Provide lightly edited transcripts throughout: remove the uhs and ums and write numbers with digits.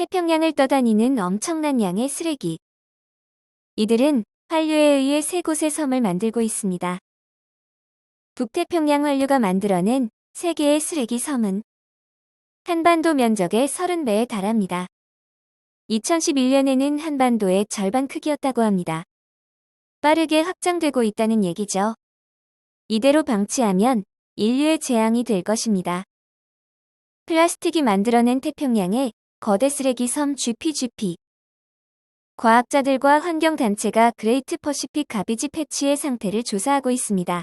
태평양을 떠다니는 엄청난 양의 쓰레기. 이들은 환류에 의해 세 곳의 섬을 만들고 있습니다. 북태평양 환류가 만들어낸 세계의 쓰레기 섬은 한반도 면적의 30배에 달합니다. 2011년에는 한반도의 절반 크기였다고 합니다. 빠르게 확장되고 있다는 얘기죠. 이대로 방치하면 인류의 재앙이 될 것입니다. 플라스틱이 만들어낸 태평양의 거대 쓰레기 섬 GPGP. 과학자들과 환경단체가 그레이트 퍼시픽 가비지 패치의 상태를 조사하고 있습니다.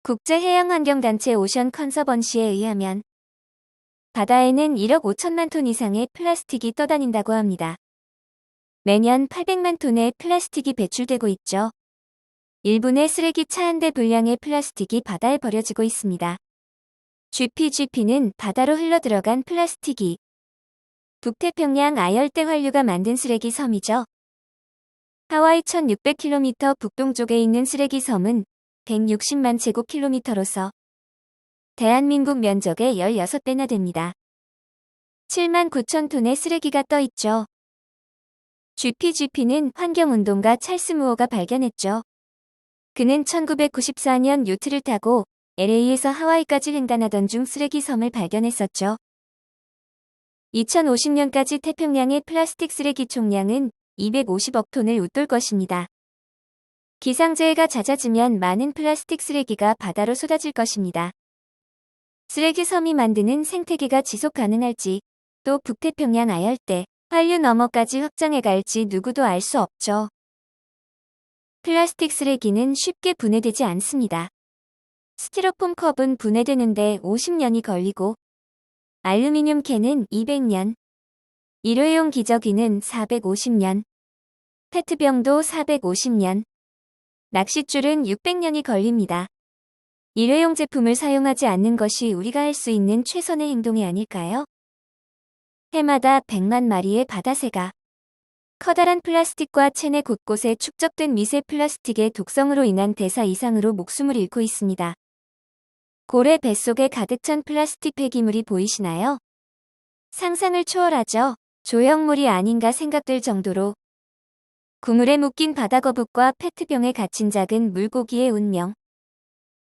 국제해양환경단체 오션 컨서번시에 의하면 바다에는 1억 5천만 톤 이상의 플라스틱이 떠다닌다고 합니다. 매년 800만 톤의 플라스틱이 배출되고 있죠. 1분의 쓰레기 차 한 대 분량의 플라스틱이 바다에 버려지고 있습니다. GPGP는 바다로 흘러들어간 플라스틱이 북태평양 아열대 환류가 만든 쓰레기 섬이죠. 하와이 1600km 북동쪽에 있는 쓰레기 섬은 160만 제곱킬로미터로서 대한민국 면적의 16배나 됩니다. 7만 9천 톤의 쓰레기가 떠 있죠. GPGP는 환경운동가 찰스 무어가 발견했죠. 그는 1994년 요트를 타고 LA에서 하와이까지 횡단하던 중 쓰레기 섬을 발견했었죠. 2050년까지 태평양의 플라스틱 쓰레기 총량은 250억 톤을 웃돌 것입니다. 기상재해가 잦아지면 많은 플라스틱 쓰레기가 바다로 쏟아질 것입니다. 쓰레기 섬이 만드는 생태계가 지속 가능할지, 또 북태평양 아열대, 환류 너머까지 확장해 갈지 누구도 알 수 없죠. 플라스틱 쓰레기는 쉽게 분해되지 않습니다. 스티로폼 컵은 분해되는데 50년이 걸리고, 알루미늄 캔은 200년, 일회용 기저귀는 450년, 페트병도 450년, 낚싯줄은 600년이 걸립니다. 일회용 제품을 사용하지 않는 것이 우리가 할 수 있는 최선의 행동이 아닐까요? 해마다 100만 마리의 바다새가 커다란 플라스틱과 체내 곳곳에 축적된 미세 플라스틱의 독성으로 인한 대사 이상으로 목숨을 잃고 있습니다. 고래 뱃속에 가득 찬 플라스틱 폐기물이 보이시나요? 상상을 초월하죠. 조형물이 아닌가 생각될 정도로 그물에 묶인 바다거북과 페트병에 갇힌 작은 물고기의 운명.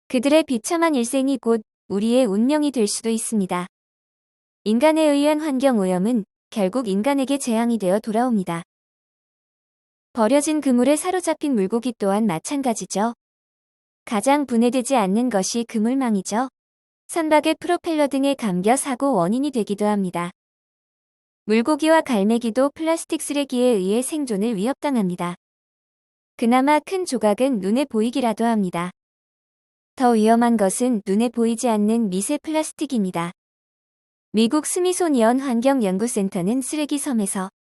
그들의 비참한 일생이 곧 우리의 운명이 될 수도 있습니다. 인간에 의한 환경오염은 결국 인간에게 재앙이 되어 돌아옵니다. 버려진 그물에 사로잡힌 물고기 또한 마찬가지죠. 가장 분해되지 않는 것이 그물망이죠. 선박의 프로펠러 등에 감겨 사고 원인이 되기도 합니다. 물고기와 갈매기도 플라스틱 쓰레기에 의해 생존을 위협당합니다. 그나마 큰 조각은 눈에 보이기라도 합니다. 더 위험한 것은 눈에 보이지 않는 미세 플라스틱입니다. 미국 스미소니언 환경연구센터는 쓰레기 섬에서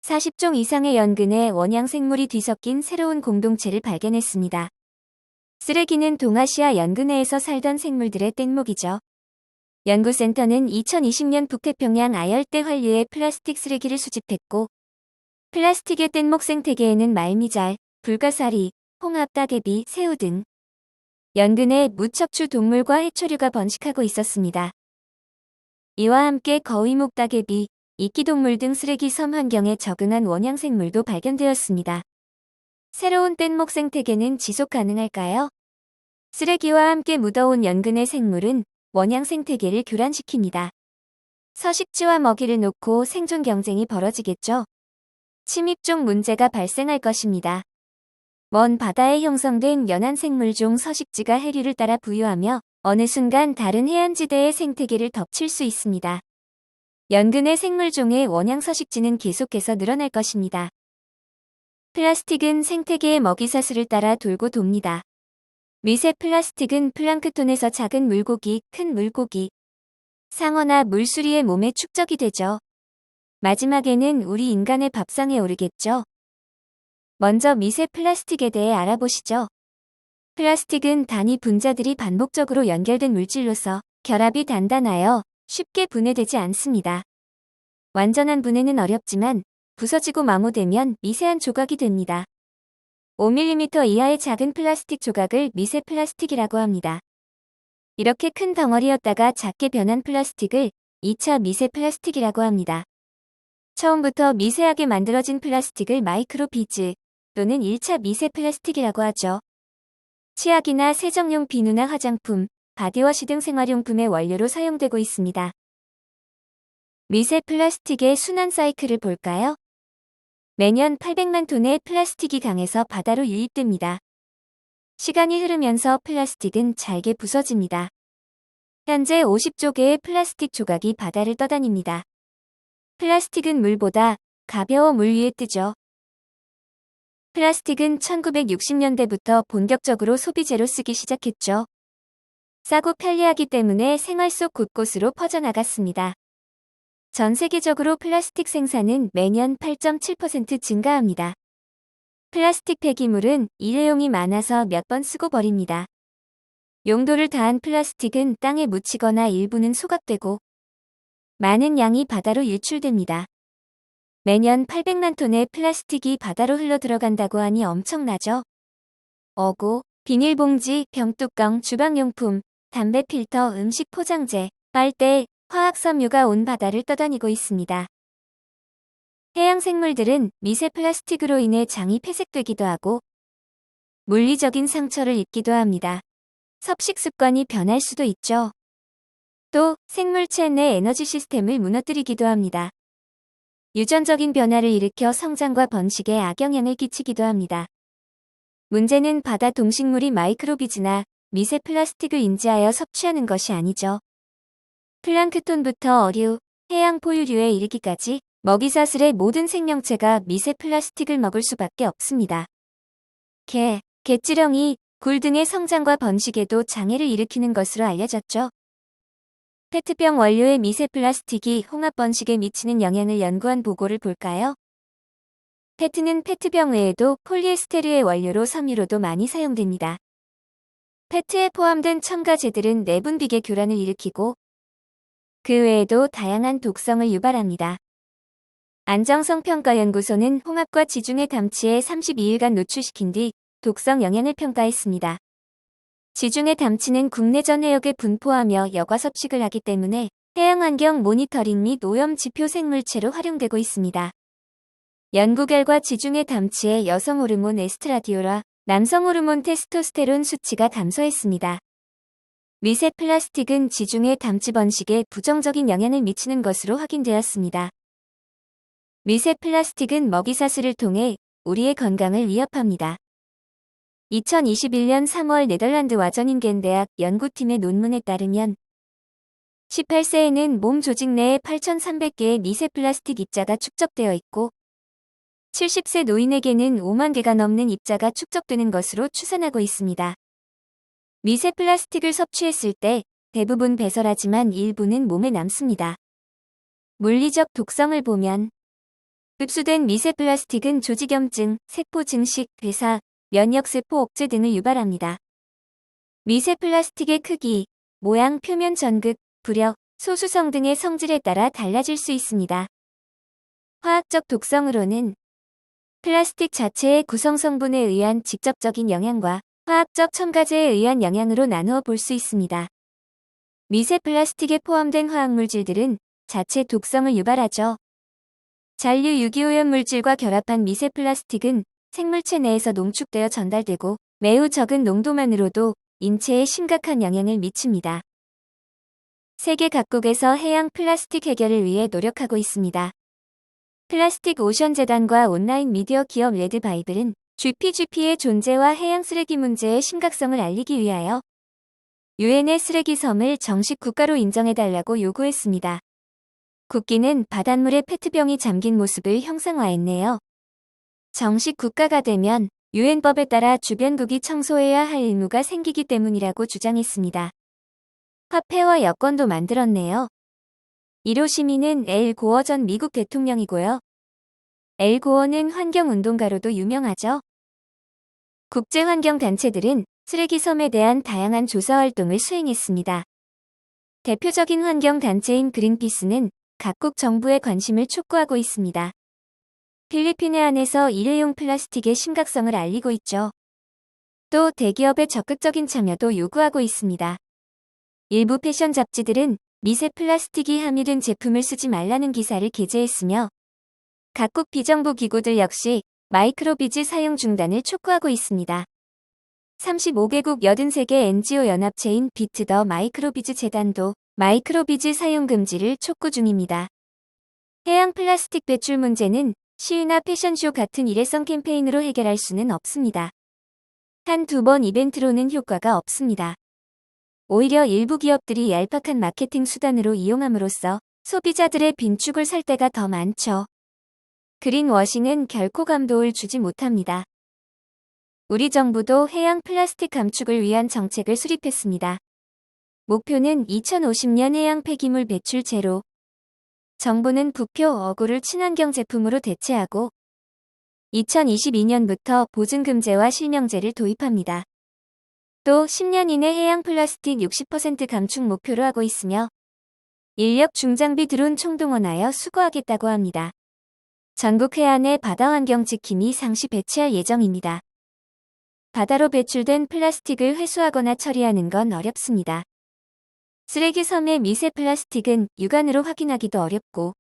40종 이상의 연근의 원양생물이 뒤섞인 새로운 공동체를 발견했습니다. 쓰레기는 동아시아 연근해에서 살던 생물들의 뗏목이죠. 연구센터는 2020년 북태평양 아열대 환류의 플라스틱 쓰레기를 수집했고, 플라스틱의 뗏목 생태계에는 말미잘, 불가사리, 홍합, 따개비, 새우 등 연근해 무척추 동물과 해초류가 번식하고 있었습니다. 이와 함께 거위목, 따개비, 이끼동물 등 쓰레기 섬 환경에 적응한 원양생물도 발견되었습니다. 새로운 뗏목 생태계는 지속 가능할까요? 쓰레기와 함께 묻어온 연근의 생물은 원양 생태계를 교란시킵니다. 서식지와 먹이를 놓고 생존 경쟁이 벌어지겠죠. 침입종 문제가 발생할 것입니다. 먼 바다에 형성된 연안 생물종 서식지가 해류를 따라 부유하며 어느 순간 다른 해안지대의 생태계를 덮칠 수 있습니다. 연근의 생물종의 원양 서식지는 계속해서 늘어날 것입니다. 플라스틱은 생태계의 먹이사슬을 따라 돌고 돕니다. 미세 플라스틱은 플랑크톤에서 작은 물고기, 큰 물고기, 상어나 물수리의 몸에 축적이 되죠. 마지막에는 우리 인간의 밥상에 오르겠죠. 먼저 미세 플라스틱에 대해 알아보시죠. 플라스틱은 단위 분자들이 반복적으로 연결된 물질로서 결합이 단단하여 쉽게 분해되지 않습니다. 완전한 분해는 어렵지만 부서지고 마모되면 미세한 조각이 됩니다. 5mm 이하의 작은 플라스틱 조각을 미세 플라스틱이라고 합니다. 이렇게 큰 덩어리였다가 작게 변한 플라스틱을 2차 미세 플라스틱이라고 합니다. 처음부터 미세하게 만들어진 플라스틱을 마이크로비즈 또는 1차 미세 플라스틱이라고 하죠. 치약이나 세정용 비누나 화장품, 바디워시 등 생활용품의 원료로 사용되고 있습니다. 미세 플라스틱의 순환 사이클을 볼까요? 매년 800만 톤의 플라스틱이 강에서 바다로 유입됩니다. 시간이 흐르면서 플라스틱은 잘게 부서집니다. 현재 50조 개의 플라스틱 조각이 바다를 떠다닙니다. 플라스틱은 물보다 가벼워 물 위에 뜨죠. 플라스틱은 1960년대부터 본격적으로 소비재로 쓰기 시작했죠. 싸고 편리하기 때문에 생활 속 곳곳으로 퍼져나갔습니다. 전 세계적으로 플라스틱 생산은 매년 8.7% 증가합니다. 플라스틱 폐기물은 일회용이 많아서 몇 번 쓰고 버립니다. 용도를 다한 플라스틱은 땅에 묻히거나 일부는 소각되고 많은 양이 바다로 유출됩니다. 매년 800만 톤의 플라스틱이 바다로 흘러 들어간다고 하니 엄청나죠? 어고, 비닐봉지, 병뚜껑, 주방용품, 담배 필터, 음식 포장재, 빨대, 화학섬유가 온 바다를 떠다니고 있습니다. 해양 생물들은 미세 플라스틱으로 인해 장이 폐색되기도 하고 물리적인 상처를 입기도 합니다. 섭식 습관이 변할 수도 있죠. 또 생물체 내 에너지 시스템을 무너뜨리기도 합니다. 유전적인 변화를 일으켜 성장과 번식에 악영향을 끼치기도 합니다. 문제는 바다 동식물이 마이크로비즈나 미세 플라스틱을 인지하여 섭취하는 것이 아니죠. 플랑크톤부터 어류, 해양 포유류에 이르기까지 먹이사슬의 모든 생명체가 미세 플라스틱을 먹을 수밖에 없습니다. 개, 갯지렁이, 굴 등의 성장과 번식에도 장애를 일으키는 것으로 알려졌죠. 페트병 원료의 미세 플라스틱이 홍합 번식에 미치는 영향을 연구한 보고를 볼까요? 페트는 페트병 외에도 폴리에스테르의 원료로 섬유로도 많이 사용됩니다. 페트에 포함된 첨가제들은 내분비계 교란을 일으키고 그 외에도 다양한 독성을 유발합니다. 안정성평가연구소는 홍합과 지중해 담치에 32일간 노출시킨 뒤 독성 영향을 평가했습니다. 지중해 담치는 국내전 해역에 분포하며 여과 섭식을 하기 때문에 해양환경 모니터링 및 오염 지표 생물체로 활용되고 있습니다. 연구 결과 지중해 담치의 여성 호르몬 에스트라디올과 남성 호르몬 테스토스테론 수치가 감소했습니다. 미세 플라스틱은 지중해 담치 번식에 부정적인 영향을 미치는 것으로 확인되었습니다. 미세 플라스틱은 먹이사슬을 통해 우리의 건강을 위협합니다. 2021년 3월 네덜란드 와전인겐 대학 연구팀의 논문에 따르면 18세에는 몸 조직 내에 8,300개의 미세 플라스틱 입자가 축적되어 있고 70세 노인에게는 5만 개가 넘는 입자가 축적되는 것으로 추산하고 있습니다. 미세 플라스틱을 섭취했을 때 대부분 배설하지만 일부는 몸에 남습니다. 물리적 독성을 보면 흡수된 미세 플라스틱은 조직염증, 세포 증식, 괴사, 면역세포 억제 등을 유발합니다. 미세 플라스틱의 크기, 모양, 표면 전극, 부력, 소수성 등의 성질에 따라 달라질 수 있습니다. 화학적 독성으로는 플라스틱 자체의 구성 성분에 의한 직접적인 영향과 화학적 첨가제에 의한 영향으로 나누어 볼 수 있습니다. 미세 플라스틱에 포함된 화학물질들은 자체 독성을 유발하죠. 잔류 유기오염 물질과 결합한 미세 플라스틱은 생물체 내에서 농축되어 전달되고 매우 적은 농도만으로도 인체에 심각한 영향을 미칩니다. 세계 각국에서 해양 플라스틱 해결을 위해 노력하고 있습니다. 플라스틱 오션 재단과 온라인 미디어 기업 레드바이블은 GPGP의 존재와 해양 쓰레기 문제의 심각성을 알리기 위하여 유엔의 쓰레기 섬을 정식 국가로 인정해달라고 요구했습니다. 국기는 바닷물에 페트병이 잠긴 모습을 형상화했네요. 정식 국가가 되면 유엔법에 따라 주변국이 청소해야 할 의무가 생기기 때문이라고 주장했습니다. 화폐와 여권도 만들었네요. 1호 시민은 엘 고어 전 미국 대통령이고요. 엘 고어는 환경운동가로도 유명하죠. 국제환경단체들은 쓰레기 섬에 대한 다양한 조사활동을 수행했습니다. 대표적인 환경단체인 그린피스는 각국 정부의 관심을 촉구하고 있습니다. 필리핀 해안에서 일회용 플라스틱의 심각성을 알리고 있죠. 또 대기업의 적극적인 참여도 요구하고 있습니다. 일부 패션 잡지들은 미세 플라스틱이 함유된 제품을 쓰지 말라는 기사를 게재했으며 각국 비정부 기구들 역시 마이크로비즈 사용 중단을 촉구하고 있습니다. 35개국 83개 NGO 연합체인 비트 더 마이크로비즈 재단도 마이크로비즈 사용 금지를 촉구 중입니다. 해양 플라스틱 배출 문제는 시위나 패션쇼 같은 일회성 캠페인으로 해결할 수는 없습니다. 한두 번 이벤트로는 효과가 없습니다. 오히려 일부 기업들이 얄팍한 마케팅 수단으로 이용함으로써 소비자들의 빈축을 살 때가 더 많죠. 그린워싱은 결코 감동을 주지 못합니다. 우리 정부도 해양 플라스틱 감축을 위한 정책을 수립했습니다. 목표는 2050년 해양 폐기물 배출 제로. 정부는 부표 어구를 친환경 제품으로 대체하고 2022년부터 보증금제와 실명제를 도입합니다. 또 10년 이내 해양 플라스틱 60% 감축 목표로 하고 있으며 인력 중장비 드론 총동원하여 수거하겠다고 합니다. 전국 해안의 바다 환경 지킴이 상시 배치할 예정입니다. 바다로 배출된 플라스틱을 회수하거나 처리하는 건 어렵습니다. 쓰레기 섬의 미세 플라스틱은 육안으로 확인하기도 어렵고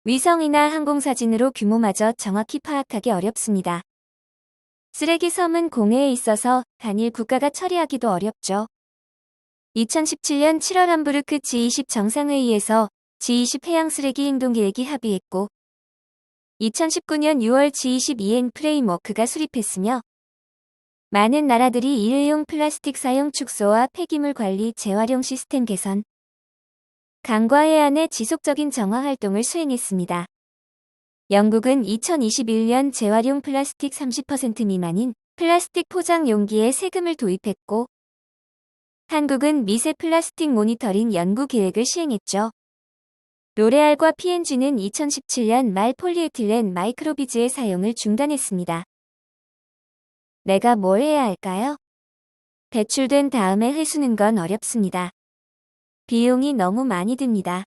위성이나 항공사진으로 규모마저 정확히 파악하기 어렵습니다. 쓰레기 섬은 공해에 있어서 단일 국가가 처리하기도 어렵죠. 2017년 7월 함부르크 G20 정상회의에서 G20 해양 쓰레기 행동 계획이 합의했고 2019년 6월 G20 EN 프레임워크가 수립했으며 많은 나라들이 일회용 플라스틱 사용 축소와 폐기물 관리 재활용 시스템 개선, 강과 해안의 지속적인 정화 활동을 수행했습니다. 영국은 2021년 재활용 플라스틱 30% 미만인 플라스틱 포장 용기에 세금을 도입했고 한국은 미세 플라스틱 모니터링 연구 계획을 시행했죠. 로레알과 P&G는 2017년 말 폴리에틸렌 마이크로비즈의 사용을 중단했습니다. 내가 뭘 해야 할까요? 배출된 다음에 회수는 건 어렵습니다. 비용이 너무 많이 듭니다.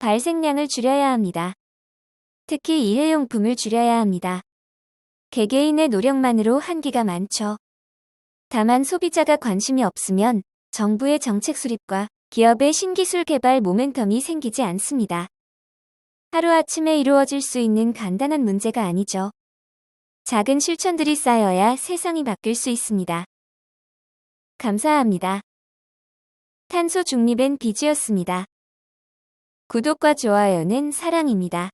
발생량을 줄여야 합니다. 특히 일회용품을 줄여야 합니다. 개개인의 노력만으로 한계가 많죠. 다만 소비자가 관심이 없으면 정부의 정책 수립과 기업의 신기술 개발 모멘텀이 생기지 않습니다. 하루아침에 이루어질 수 있는 간단한 문제가 아니죠. 작은 실천들이 쌓여야 세상이 바뀔 수 있습니다. 감사합니다. 탄소 중립엔 비즈였습니다. 구독과 좋아요는 사랑입니다.